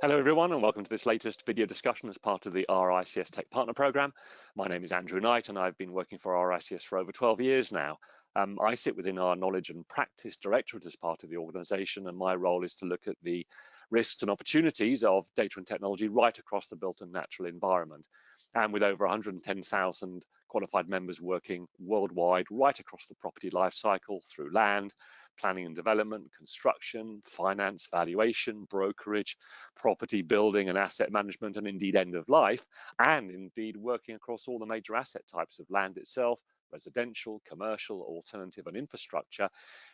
Hello everyone and welcome to this latest video discussion as part of the RICS Tech Partner Programme. My name is Andrew Knight and I've been working for RICS for over 12 years now. I sit within our Knowledge and Practice Directorate as part of the organisation, and my role is to look at the risks and opportunities of data and technology right across the built and natural environment. And with over 110,000 qualified members working worldwide right across the property life cycle through land, planning and development, construction, finance, valuation, brokerage, property building and asset management, and indeed end of life, and indeed working across all the major asset types of land itself, residential, commercial, alternative and infrastructure,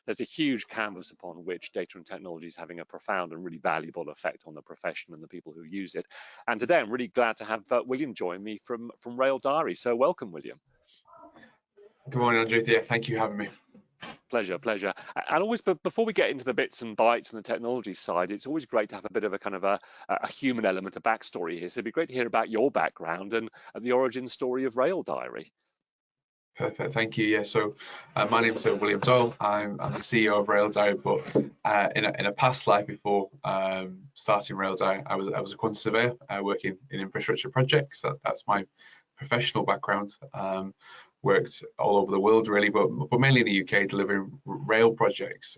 there's a huge canvas upon which data and technology is having a profound and really valuable effect on the profession and the people who use it. And today I'm really glad to have William join me from Raildiary. So welcome, William. Good morning, Andrew. Yeah, thank you for having me. Pleasure. And always, but before we get into the bits and bytes and the technology side, it's always great to have a bit of a kind of a human element, a backstory here. So it'd be great to hear about your background and the origin story of Raildiary. Perfect, thank you. Yeah, so my name is William Doyle. I'm the CEO of Raildiary, but in a past life before starting Raildiary, I was a quantity surveyor working in infrastructure projects. That's my professional background. Worked all over the world really, but mainly in the UK, delivering rail projects.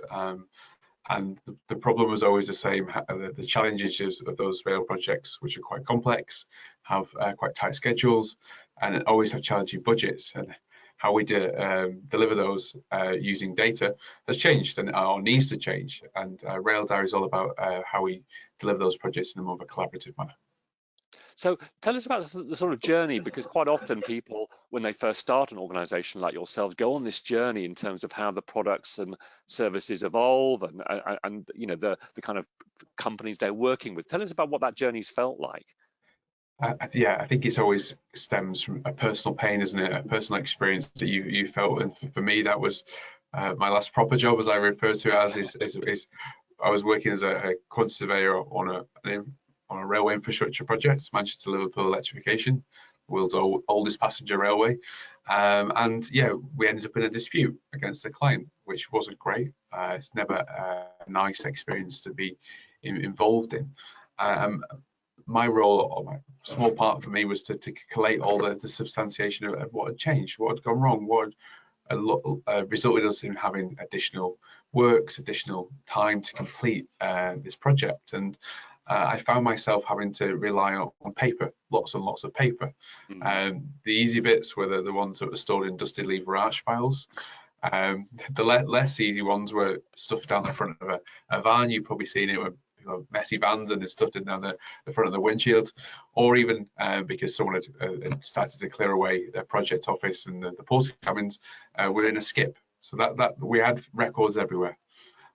And the problem was always the same. The challenges of those rail projects, which are quite complex, have quite tight schedules, and always have challenging budgets. And how we deliver those using data has changed and or needs to change. And Raildiary is all about how we deliver those projects in a more of a collaborative manner. So tell us about the sort of journey, because quite often people, when they first start an organization like yourselves, go on this journey in terms of how the products and services evolve and you know the kind of companies they're working with. Tell us about what that journey's felt like. Yeah, I think it's always stems from a personal pain, isn't it? A personal experience that you felt, and for me that was my last proper job, as I refer to it as. Is I was working as a quantity surveyor on a railway infrastructure project, Manchester Liverpool electrification, the world's oldest passenger railway, and yeah, we ended up in a dispute against the client, which wasn't great. It's never a nice experience to be involved in. My role, or my small part for me, was to collate all the substantiation of what had changed, what had gone wrong, what had resulted us in having additional works, additional time to complete this project. And I found myself having to rely on paper, lots and lots of paper. The easy bits were the ones that were stored in dusty lever arch files. The less easy ones were stuff down the front of a van. You've probably seen it with messy vans and it's stuffed in down the front of the windshield, or even because someone had started to clear away their project office and the porter cabins were in a skip. So that we had records everywhere,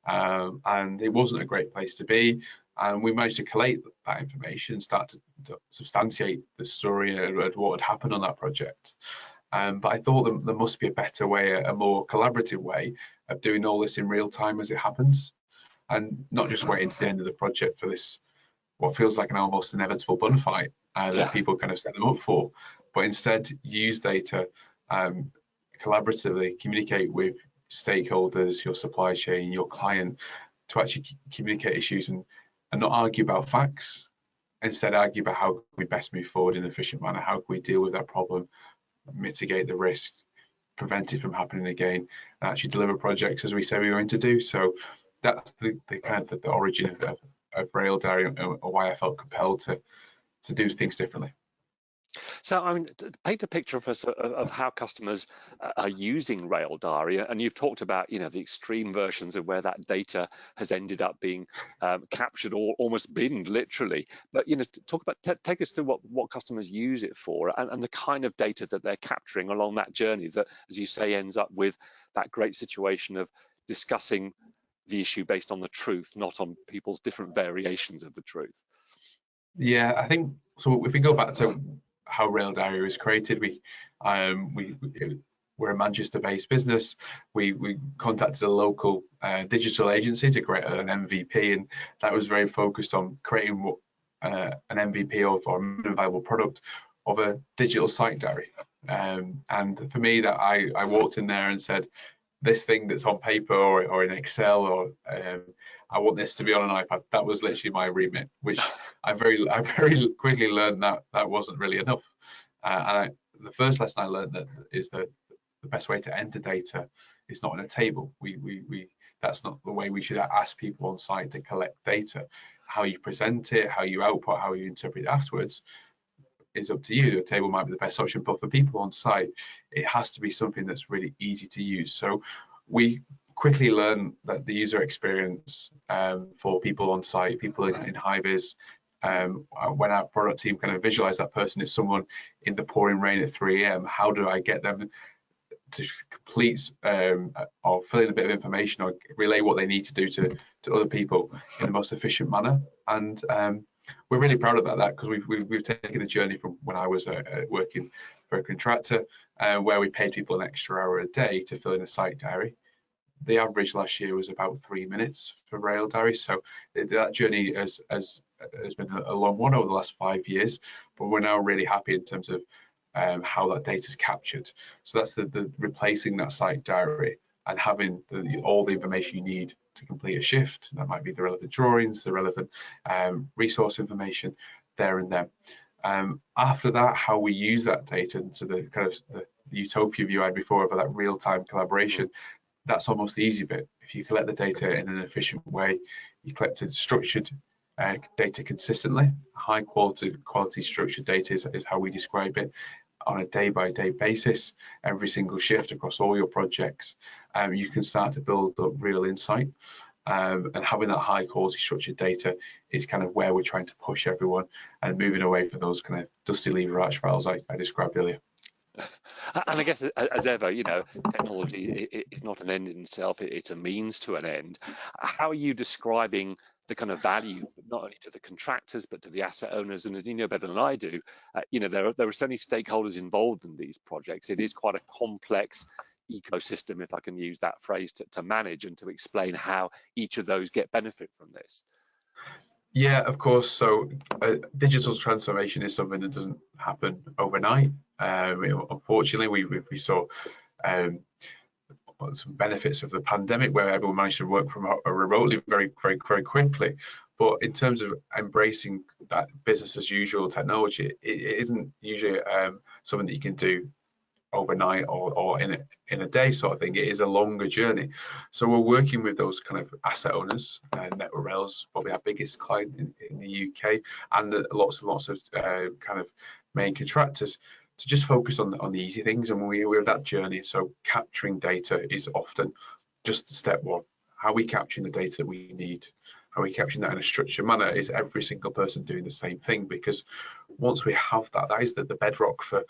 and it wasn't a great place to be. And we managed to collate that information, start to substantiate the story of what had happened on that project. But I thought there must be a better way, a more collaborative way of doing all this in real time as it happens, and not just waiting to the end of the project for this, what feels like an almost inevitable bun fight that people kind of set them up for, but instead use data, collaboratively communicate with stakeholders, your supply chain, your client, to actually communicate issues and not argue about facts. Instead, argue about how can we best move forward in an efficient manner, how can we deal with that problem, mitigate the risk, prevent it from happening again, and actually deliver projects as we say we're going to do. So that's the kind of the origin of Raildiary, and why I felt compelled to do things differently. So, I mean, paint a picture for us of how customers are using Raildiary, and you've talked about, you know, the extreme versions of where that data has ended up being captured or almost binned, literally. But you know, take us through what customers use it for, and the kind of data that they're capturing along that journey that, as you say, ends up with that great situation of discussing the issue based on the truth, not on people's different variations of the truth. Yeah, I think so. If we go back to how Raildiary was created, we're a Manchester-based business. We contacted a local digital agency to create an MVP, and that was very focused on creating an MVP or a minimum viable product of a digital site diary. And for me, that I walked in there and said, this thing that's on paper or in Excel, or I want this to be on an iPad. That was literally my remit, which I very quickly learned that wasn't really enough. The first lesson I learned is that the best way to enter data is not in a table. That's not the way we should ask people on site to collect data. How you present it, how you output, how you interpret it afterwards is up to you. A table might be the best option, but for people on site, it has to be something that's really easy to use. So we quickly learn that the user experience for people on site, people in high-vis, when our product team kind of visualize that person is someone in the pouring rain at 3 a.m., how do I get them to complete or fill in a bit of information or relay what they need to do to other people in the most efficient manner? And we're really proud about that, because we've taken a journey from when I was working for a contractor where we paid people an extra hour a day to fill in a site diary. The average last year was about 3 minutes for Raildiary, so that journey has been a long one over the last 5 years, but we're now really happy in terms of how that data is captured. So that's the replacing that site diary and having all the information you need to complete a shift. That might be the relevant drawings, the relevant resource information there and then. After that, how we use that data to the kind of the utopia view I had before of that real-time collaboration, that's almost the easy bit. If you collect the data in an efficient way, you collect structured data consistently. High quality structured data is how we describe it, on a day-by-day basis, every single shift across all your projects. You can start to build up real insight, and having that high quality structured data is kind of where we're trying to push everyone, and moving away from those kind of dusty lever arch files I described earlier. And I guess, as ever, technology is not an end in itself, it's a means to an end. How are you describing the kind of value, not only to the contractors, but to the asset owners? And as you know better than I do, there are so many stakeholders involved in these projects. It is quite a complex ecosystem, if I can use that phrase, to manage and to explain how each of those get benefit from this. Yeah, of course. So digital transformation is something that doesn't happen overnight. Unfortunately, we saw some benefits of the pandemic where everyone managed to work from remotely very quickly. But in terms of embracing that business as usual technology, it isn't usually something that you can do overnight or in a day sort of thing. It is a longer journey. So we're working with those kind of asset owners, Network Rail's probably our biggest client in the UK, and lots and lots of kind of main contractors, to just focus on the easy things. And we're with that journey. So capturing data is often just step one. How are we capturing the data that we need? How are we capturing that in a structured manner? Is every single person doing the same thing? Because once we have that, that is the bedrock for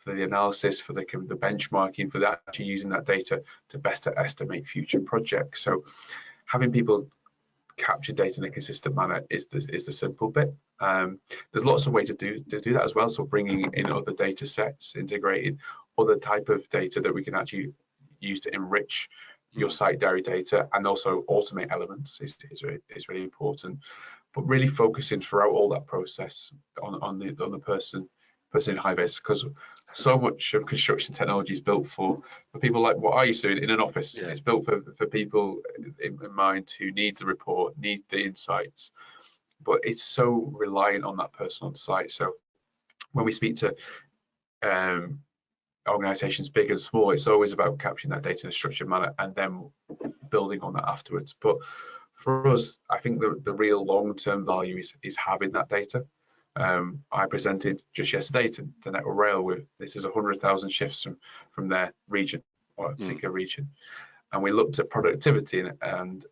the analysis, for the benchmarking, for actually using that data to best estimate future projects. So having people capture data in a consistent manner is the simple bit. There's lots of ways to do that as well. So bringing in other data sets, integrating other type of data that we can actually use to enrich your site diary data, and also automate elements is really important. But really focusing throughout all that process on the person in high-vis, because so much of construction technology is built for people like what I used to do in an office. Yeah. It's built for people in mind who need the report, need the insights, but it's so reliant on that person on site. So when we speak to organizations big and small, it's always about capturing that data in a structured manner and then building on that afterwards. But for us, I think the real long-term value is having that data. I presented just yesterday to Network Rail with this is 100,000 shifts from their region, or a particular region, and we looked at productivity and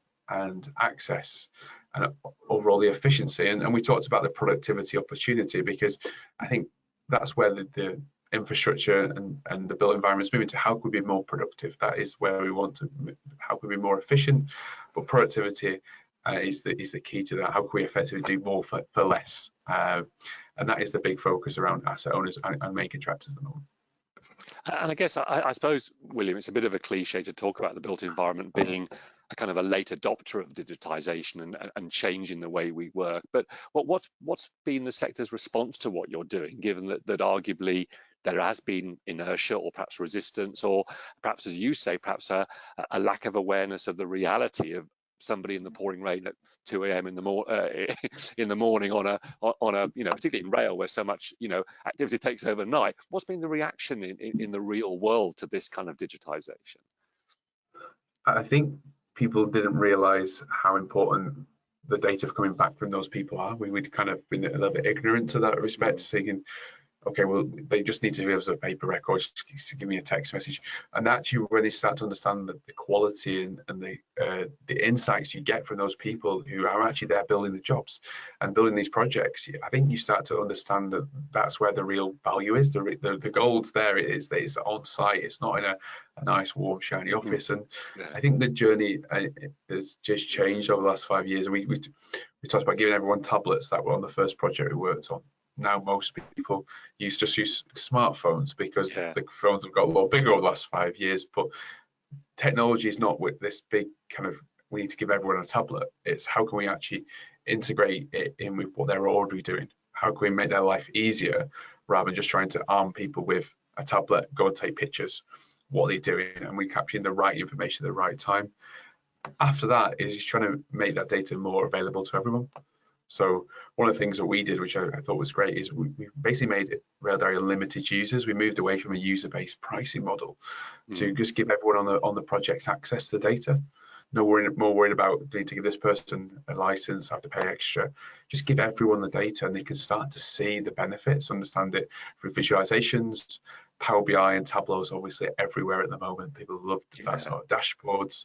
access and overall the efficiency, and we talked about the productivity opportunity, because I think that's where the infrastructure and the built environment is moving to. How could we be more productive? That is where we want to. How could we be more efficient? But productivity is the key to that. How can we effectively do more for less? And that is the big focus around asset owners and main contractors at the moment. And I guess I suppose, William, it's a bit of a cliche to talk about the built environment being a kind of a late adopter of digitization and changing the way we work. But what's been the sector's response to what you're doing, given that arguably there has been inertia or perhaps resistance, or perhaps, as you say, perhaps a lack of awareness of the reality of somebody in the pouring rain at 2 a.m. in the morning on a particularly in rail where so much activity takes overnight. What's been the reaction in the real world to this kind of digitization? I think people didn't realize how important the data coming back from those people are. We'd kind of been a little bit ignorant to that respect, thinking, okay, well, they just need to be able to paper record, just give me a text message. And actually, when they start to understand the quality and the insights you get from those people who are actually there building the jobs and building these projects, I think you start to understand that that's where the real value is. The gold there is that it's on site. It's not in a nice, warm, shiny office. And I think the journey has just changed over the last 5 years. We talked about giving everyone tablets that were on the first project we worked on. Now most people just use smartphones because the phones have got a lot bigger over the last 5 years. But technology is not with this big kind of, we need to give everyone a tablet. It's how can we actually integrate it in with what they're already doing? How can we make their life easier rather than just trying to arm people with a tablet, go and take pictures, what they're doing, and we capturing the right information at the right time. After that is just trying to make that data more available to everyone. So one of the things that we did, which I thought was great, is we basically made Raildiary unlimited users. We moved away from a user-based pricing model to just give everyone on the projects access to the data. No more worried about need to give this person a license, have to pay extra. Just give everyone the data and they can start to see the benefits, understand it through visualizations. Power BI and Tableau is obviously everywhere at the moment. People love that sort of dashboards,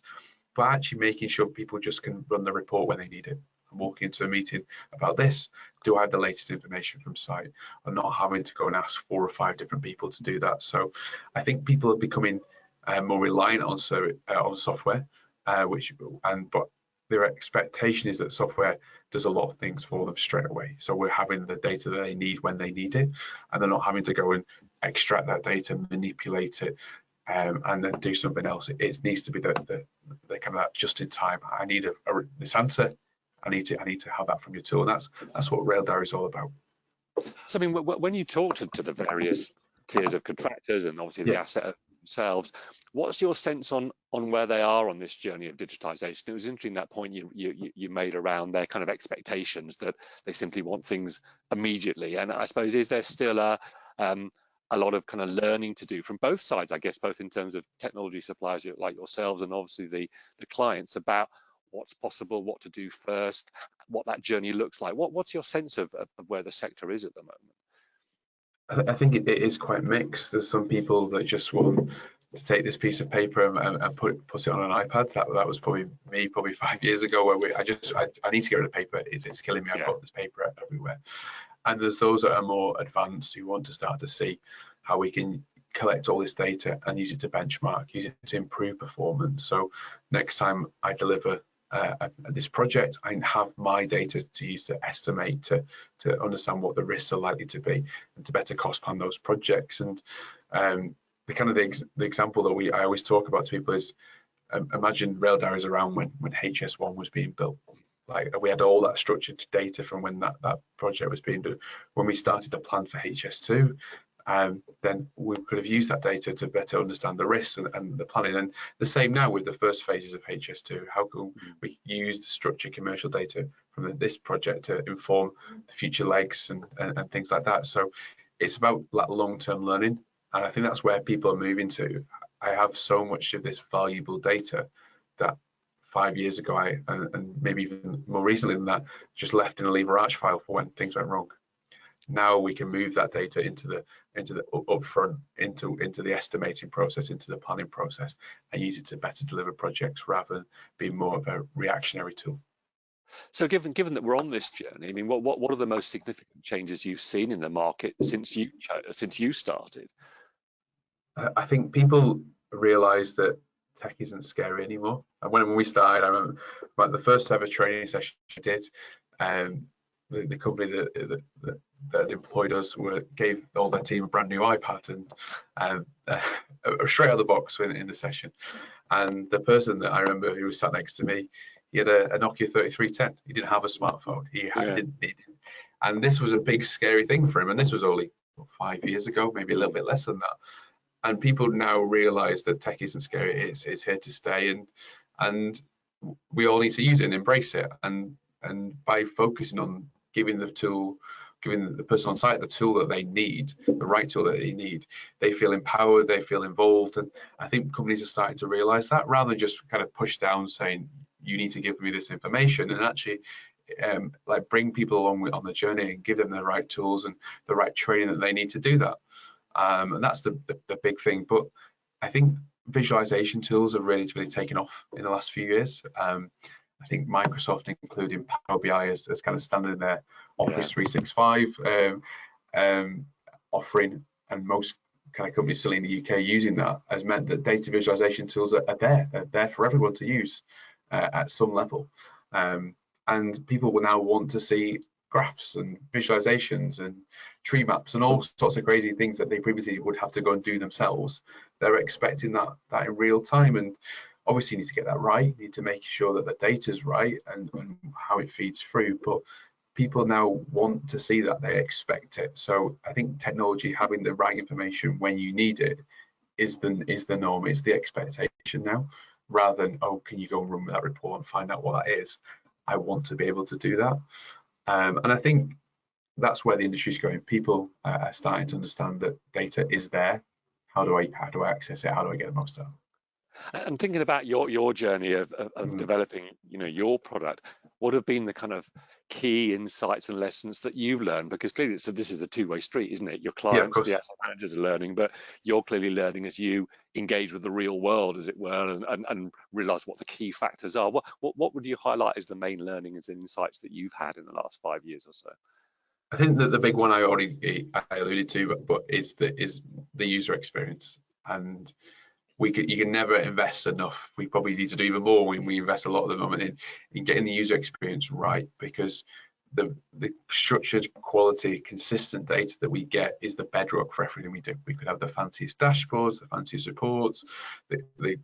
but actually making sure people just can run the report when they need it. I'm walking into a meeting about this, do I have the latest information from site? I'm not having to go and ask 4 or 5 different people to do that. So I think people are becoming more reliant on software, but their expectation is that software does a lot of things for them straight away. So we're having the data that they need when they need it, and they're not having to go and extract that data, manipulate it, and then do something else. It needs to be the kind of that just in time. I need this answer. I need to have that from your tool. And that's what Raildiary is all about. So I mean, when you talk to the various tiers of contractors and obviously the asset themselves, what's your sense on where they are on this journey of digitization? It was interesting that point you made around their kind of expectations that they simply want things immediately. And I suppose, is there still a lot of kind of learning to do from both sides, I guess, both in terms of technology suppliers like yourselves and obviously the clients about what's possible, what to do first, what that journey looks like? What's your sense of where the sector is at the moment? I think it is quite mixed. There's some people that just want to take this piece of paper and put it on an iPad. That was probably me 5 years ago, where I need to get rid of paper. It's killing me. I've got this paper everywhere. And there's those that are more advanced who want to start to see how we can collect all this data and use it to benchmark, use it to improve performance. So next time I deliver this project, I have my data to use to estimate, to understand what the risks are likely to be, and to better cost plan those projects. And the kind of the example that I always talk about to people is, imagine Raildiary is around when HS1 was being built. Like, we had all that structured data from when that project was being done. When we started to plan for HS2, then we could have used that data to better understand the risks and the planning. And the same now with the first phases of HS2. How can we use the structured commercial data from this project to inform the future legs and things like that? So it's about like long-term learning, and I think that's where people are moving to. I have so much of this valuable data that 5 years ago, and maybe even more recently than that, just left in a lever arch file for when things went wrong. Now we can move that data into the upfront, into the estimating process, into the planning process, and use it to better deliver projects rather than being more of a reactionary tool. So given that we're on this journey, I mean, what are the most significant changes you've seen in the market since you started? I think people realise that tech isn't scary anymore. And when we started, I remember like the first ever training session I did, the company that employed us gave all their team a brand new iPad and straight out of the box in the session. And the person that I remember who was sat next to me, he had a Nokia 3310. He didn't have a smartphone. He didn't. And this was a big scary thing for him. And this was only 5 years ago, maybe a little bit less than that. And people now realize that tech isn't scary, it's here to stay, and we all need to use it and embrace it. And by focusing on giving the person on site the tool that they need, the right tool that they need, they feel empowered, they feel involved. And I think companies are starting to realize that, rather than just kind of push down saying, you need to give me this information, and actually like bring people along on the journey and give them the right tools and the right training that they need to do that. And that's the big thing. But I think visualization tools have really taken off in the last few years. I think Microsoft, including Power BI, as kind of standard in their Office 365 offering, and most kind of companies still in the UK using that, has meant that data visualization tools are there. They're there for everyone to use at some level. And people will now want to see graphs and visualizations and tree maps and all sorts of crazy things that they previously would have to go and do themselves. They're expecting that in real time, and obviously you need to get that right. You need to make sure that the data is right and how it feeds through. But people now want to see that, they expect it. So I think technology, having the right information when you need it, is the norm, is the expectation now, rather than, oh, can you go and run that report and find out what that is? I want to be able to do that. And I think that's where the industry is going. People are starting to understand that data is there. How do I access it? How do I get the most out? And thinking about your journey of developing, your product, what have been the kind of key insights and lessons that you've learned? Because clearly this is a two-way street, isn't it? Your clients, the asset managers, are learning, but you're clearly learning as you engage with the real world, as it were, and realize what the key factors are. What would you highlight as the main learnings and insights that you've had in the last 5 years or so? I think that the big one I alluded to, but is the user experience. And you can never invest enough. We probably need to do even more when we invest a lot at the moment in getting the user experience right, because the structured, quality, consistent data that we get is the bedrock for everything we do. We could have the fanciest dashboards, the fanciest reports, the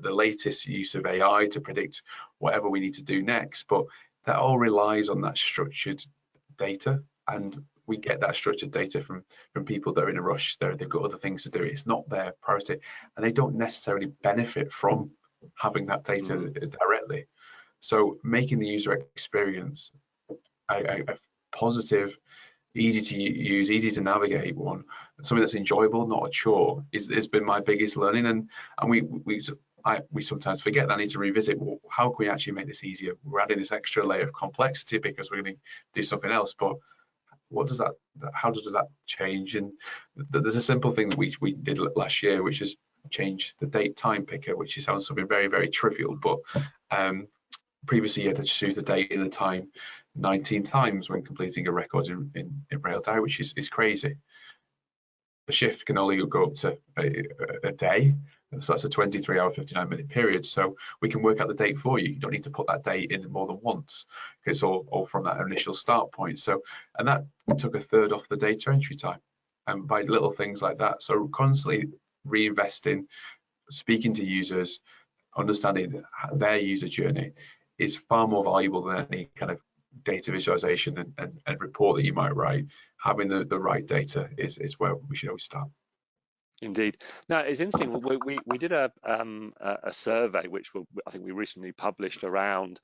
latest use of AI to predict whatever we need to do next, but that all relies on that structured data. And we get that structured data from people that are in a rush. They've got other things to do. It's not their priority, and they don't necessarily benefit from having that data directly. So making the user experience a positive, easy to use, easy to navigate one, something that's enjoyable, not a chore, has been my biggest learning. And we sometimes forget that. I need to revisit, well, how can we actually make this easier? We're adding this extra layer of complexity because we're going to do something else, but how does that change? And there's a simple thing that we did last year, which is change the date time picker, which sounds something very, very trivial, but previously you had to choose the date and the time 19 times when completing a record in Raildiary, which is crazy. A shift can only go up to a day, so that's a 23-hour, 59-minute period. So we can work out the date for you. You don't need to put that date in more than once. It's all from that initial start point. So, and that took a third off the data entry time, and by little things like that. So constantly reinvesting, speaking to users, understanding their user journey is far more valuable than any kind of data visualization and report that you might write. Having the right data is where we should always start. Indeed. Now, it's interesting. We did a survey, which I think we recently published, around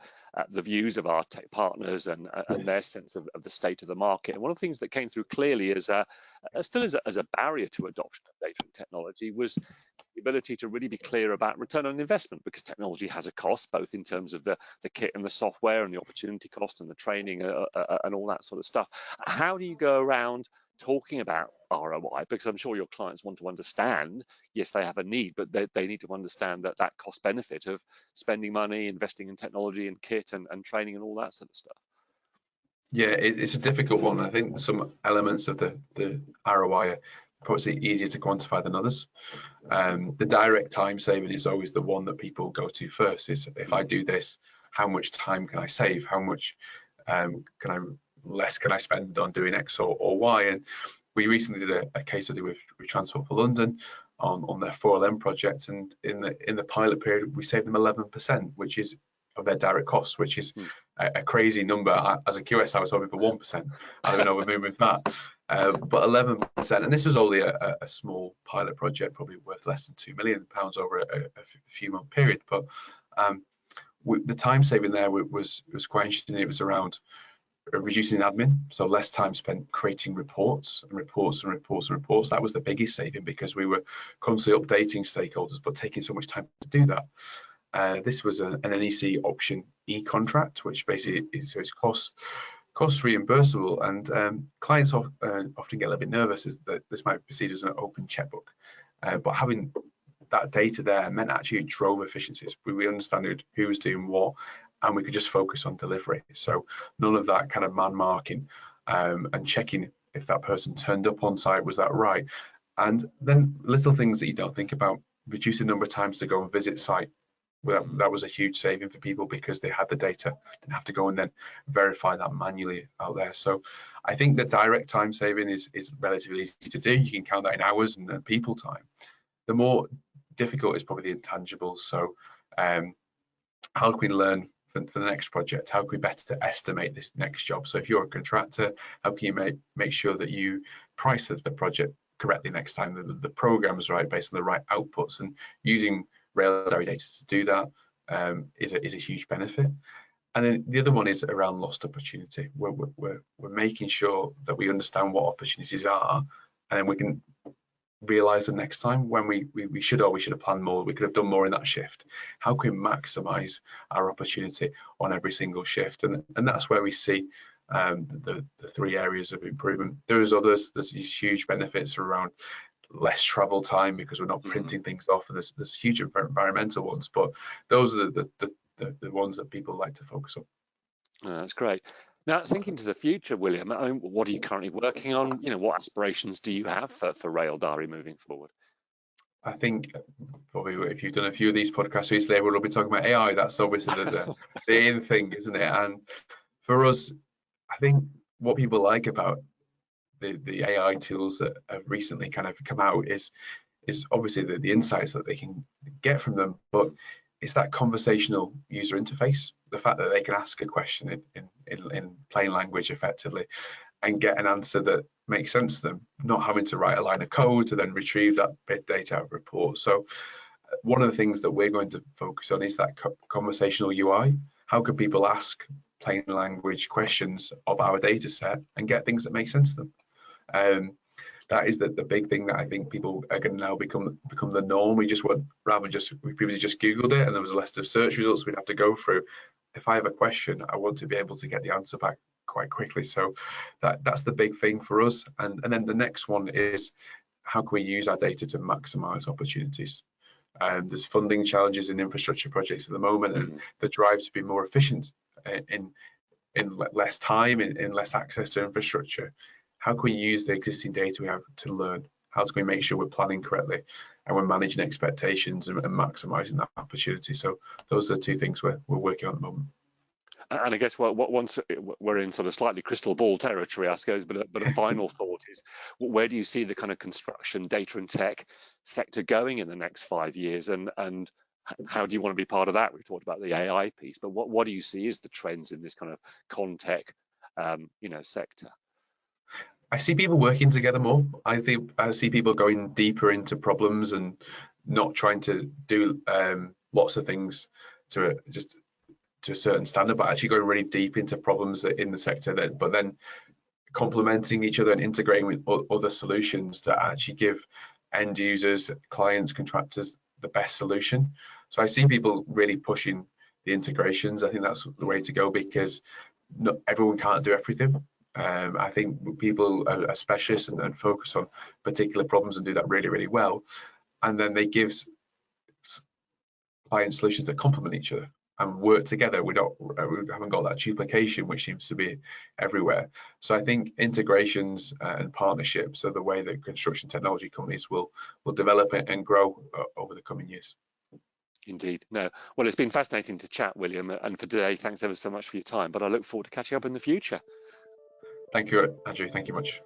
the views of our tech partners and their sense of the state of the market. And one of the things that came through clearly as still as a barrier to adoption of data and technology was the ability to really be clear about return on investment, because technology has a cost, both in terms of the kit and the software and the opportunity cost and the training and all that sort of stuff. How do you go around talking about ROI? Because I'm sure your clients want to understand, yes, they have a need, but they need to understand that cost benefit of spending money, investing in technology and kit and training and all that sort of stuff. Yeah, it's a difficult one. I think some elements of the ROI are probably easier to quantify than others. The direct time saving is always the one that people go to first. Is, if I do this, how much time can I save? How much less can I spend on doing X or Y? And we recently did a case study with Transport for London on their 4LM project, and in the pilot period we saved them 11%, which is of their direct costs, which is a crazy number. As a QS, I was hoping for 1%. I don't know, we're moving with that. But 11%, and this was only a small pilot project, probably worth less than £2 million over a few month period. But the time saving there was quite interesting. It was around reducing admin, so less time spent creating reports and reports and reports and reports. That was the biggest saving, because we were constantly updating stakeholders, but taking so much time to do that. This was an NEC option e-contract, which basically is cost reimbursable, and clients often get a little bit nervous is that this might be perceived as an open checkbook, but having that data there meant actually it drove efficiencies. We understood who was doing what, and we could just focus on delivery. So none of that kind of man marking and checking if that person turned up on site, was that right? And then little things that you don't think about, reducing the number of times to go and visit site. Well, that was a huge saving for people, because they had the data, didn't have to go and then verify that manually out there. So I think the direct time saving is relatively easy to do. You can count that in hours and people time. The more difficult is probably the intangibles. So how can we learn for the next project? How can we better estimate this next job? So if you're a contractor, how can you make sure that you price the project correctly next time, the program is right based on the right outputs, and using Raildiary data to do that is a huge benefit. And then the other one is around lost opportunity. We're making sure that we understand what opportunities are, and then we can realize the next time when we should have planned more, we could have done more in that shift. How can we maximize our opportunity on every single shift? And that's where we see the three areas of improvement. There's these huge benefits around less travel time, because we're not printing things off, and there's huge environmental ones, but those are the ones that people like to focus on. That's great. Now, thinking to the future, William, I mean, what are you currently working on? What aspirations do you have for Raildiary moving forward? I think probably if you've done a few of these podcasts recently, we'll be talking about AI. That's obviously the in thing, isn't it? And for us, I think what people like about the AI tools that have recently kind of come out is obviously the insights that they can get from them, but it's that conversational user interface, the fact that they can ask a question in plain language effectively and get an answer that makes sense to them, not having to write a line of code to then retrieve that bit data out of a report. So one of the things that we're going to focus on is that conversational UI. How can people ask plain language questions of our data set and get things that make sense to them? That is the big thing that I think people are going to now become the norm. We previously just Googled it and there was a list of search results we'd have to go through. If I have a question, I want to be able to get the answer back quite quickly. So that's the big thing for us. And then the next one is, how can we use our data to maximize opportunities? There's funding challenges in infrastructure projects at the moment, and the drive to be more efficient in less time, in less access to infrastructure. How can we use the existing data we have to learn? How can we make sure we're planning correctly and we're managing expectations and maximizing that opportunity? So those are the two things we're working on at the moment. And I guess once we're in sort of slightly crystal ball territory, I suppose, but a final thought is, where do you see the kind of construction, data and tech sector going in the next 5 years, and how do you want to be part of that? We talked about the AI piece, but what do you see as the trends in this kind of contech, sector? I see people working together more. I see people going deeper into problems and not trying to do lots of things to a certain standard, but actually going really deep into problems in the sector, but then complementing each other and integrating with other solutions to actually give end users, clients, contractors the best solution. So I see people really pushing the integrations. I think that's the way to go, because not everyone can't do everything. I think people are specialists and focus on particular problems and do that really, really well. And then they give client solutions that complement each other and work together. We haven't got that duplication, which seems to be everywhere. So I think integrations and partnerships are the way that construction technology companies will develop it and grow over the coming years. Indeed. No. Well, it's been fascinating to chat, William, and for today, thanks ever so much for your time. But I look forward to catching up in the future. Thank you, Andrew. Thank you much.